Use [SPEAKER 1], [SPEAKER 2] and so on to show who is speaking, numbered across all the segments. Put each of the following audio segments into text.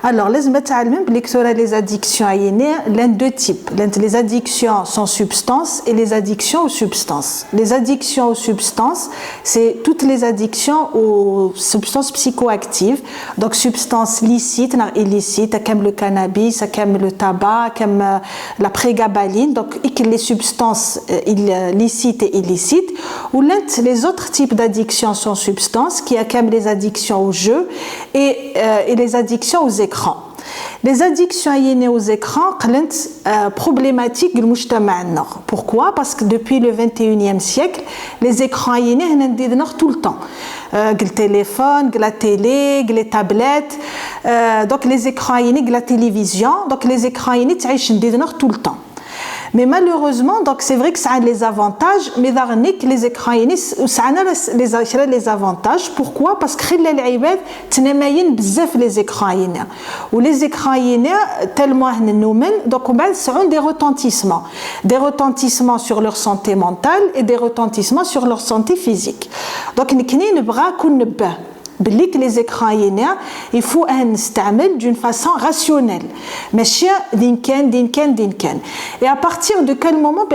[SPEAKER 1] Alors, les addictions, il y a l'un deux types. Les addictions sans substance et les addictions aux substances. Les addictions aux substances, c'est toutes les addictions aux substances psychoactives. Donc, substances licites, illicites, comme le cannabis, comme le tabac, comme la prégabaline. Donc, les substances licites et illicites. Ou les autres types d'addictions sans substance, qui a comme les addictions aux jeux et les addictions aux écrans. Les addictions aux écrans sont problématiques du mujtama'. Pourquoi? Parce que depuis le 21e siècle, les écrans sont tout le temps. Le téléphone, la télé, les tablettes, donc les écrans, la télévision, donc les écrans sont tout le temps. Mais malheureusement, donc c'est vrai que ça a les avantages, mais les écrans ça a les avantages. Pourquoi? Parce que les ibad تنماين بزاف les écrans ou les écrans tellement donc ça a des retentissements sur leur santé mentale et des retentissements sur leur santé physique. Donc نكني نبغى كون نبه باللي que les écrans il faut نستعمل d'une façon rationnelle ماشي دين كان et à partir de quel moment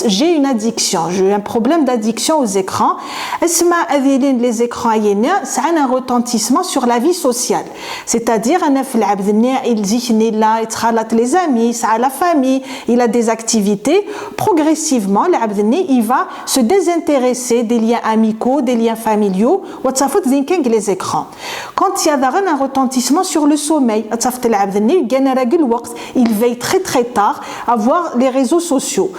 [SPEAKER 1] j'ai une addiction, j'ai un problème d'addiction aux écrans. Les écrans ça a un retentissement sur la vie sociale, c'est-à-dire les amis, la famille, il a des activités. Progressivement il va se désintéresser des liens amicaux, des liens familiaux. Les écrans. Quand il y a un retentissement sur le sommeil, il veille très très tard à voir les réseaux sociaux,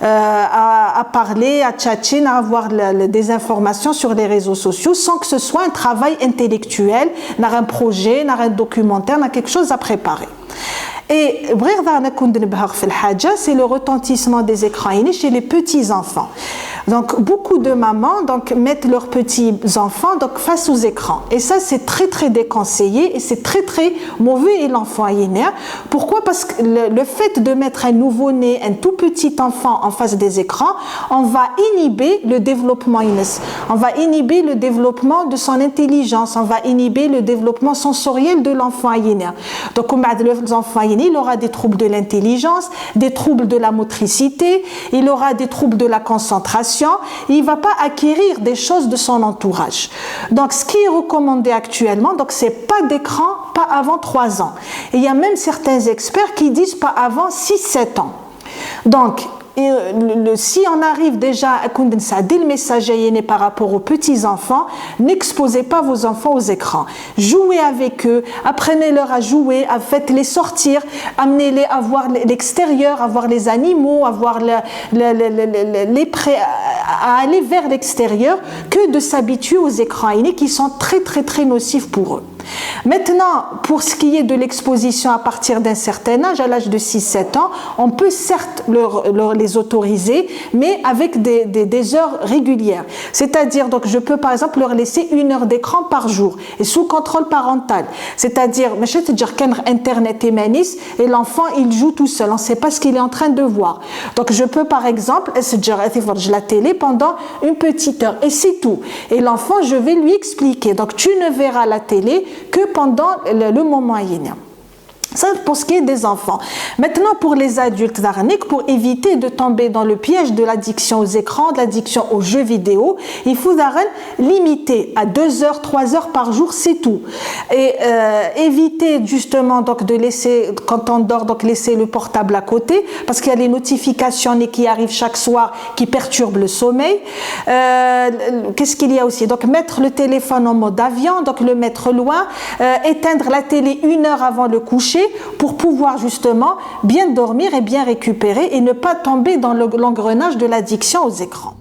[SPEAKER 1] à parler, à tchatcher, à avoir des informations sur les réseaux sociaux sans que ce soit un travail intellectuel, un projet, un documentaire, quelque chose à préparer. Et c'est le retentissement des écrans chez les petits enfants. Donc beaucoup de mamans mettent leurs petits enfants face aux écrans, et ça c'est très très déconseillé et c'est très très mauvais et l'enfant Pourquoi? Parce que le fait de mettre un nouveau-né, un tout petit enfant en face des écrans, on va inhiber le développement on va inhiber le développement de son intelligence, on va inhiber le développement sensoriel de l'enfant Donc l'enfant il aura des troubles de l'intelligence, des troubles de la motricité, il aura des troubles de la concentration. Il ne va pas acquérir des choses de son entourage. Donc, ce qui est recommandé actuellement, c'est pas d'écran, pas avant 3 ans. Et il y a même certains experts qui disent pas avant 6-7 ans. Donc, si on arrive déjà à dès le message par rapport aux petits-enfants, n'exposez pas vos enfants aux écrans. Jouez avec eux, apprenez-leur à jouer, faites-les sortir, amenez-les à voir l'extérieur, à voir les animaux, à voir à aller vers l'extérieur, que de s'habituer aux écrans qui sont très très très nocifs pour eux. Maintenant, pour ce qui est de l'exposition à partir d'un certain âge, à l'âge de 6-7 ans, on peut certes les autoriser, mais avec des heures régulières. C'est-à-dire, donc, je peux par exemple leur laisser 1 heure d'écran par jour, et sous contrôle parental. C'est-à-dire, Internet et manis, et l'enfant, il joue tout seul, on ne sait pas ce qu'il est en train de voir. Donc, je peux par exemple, la télé pendant 1 petite heure, et c'est tout. Et l'enfant, je vais lui expliquer. Donc, tu ne verras la télé que pendant le moment aïnien. Ça pour ce qui est des enfants. Maintenant pour les adultes, pour éviter de tomber dans le piège de l'addiction aux écrans, de l'addiction aux jeux vidéo, il faut limiter à 2 heures, 3 heures par jour, c'est tout. Et éviter justement de laisser, quand on dort, laisser le portable à côté, parce qu'il y a les notifications qui arrivent chaque soir qui perturbent le sommeil. Qu'est-ce qu'il y a aussi? Donc mettre le téléphone en mode avion, le mettre loin, éteindre la télé 1 heure avant le coucher, pour pouvoir justement bien dormir et bien récupérer et ne pas tomber dans l'engrenage de l'addiction aux écrans.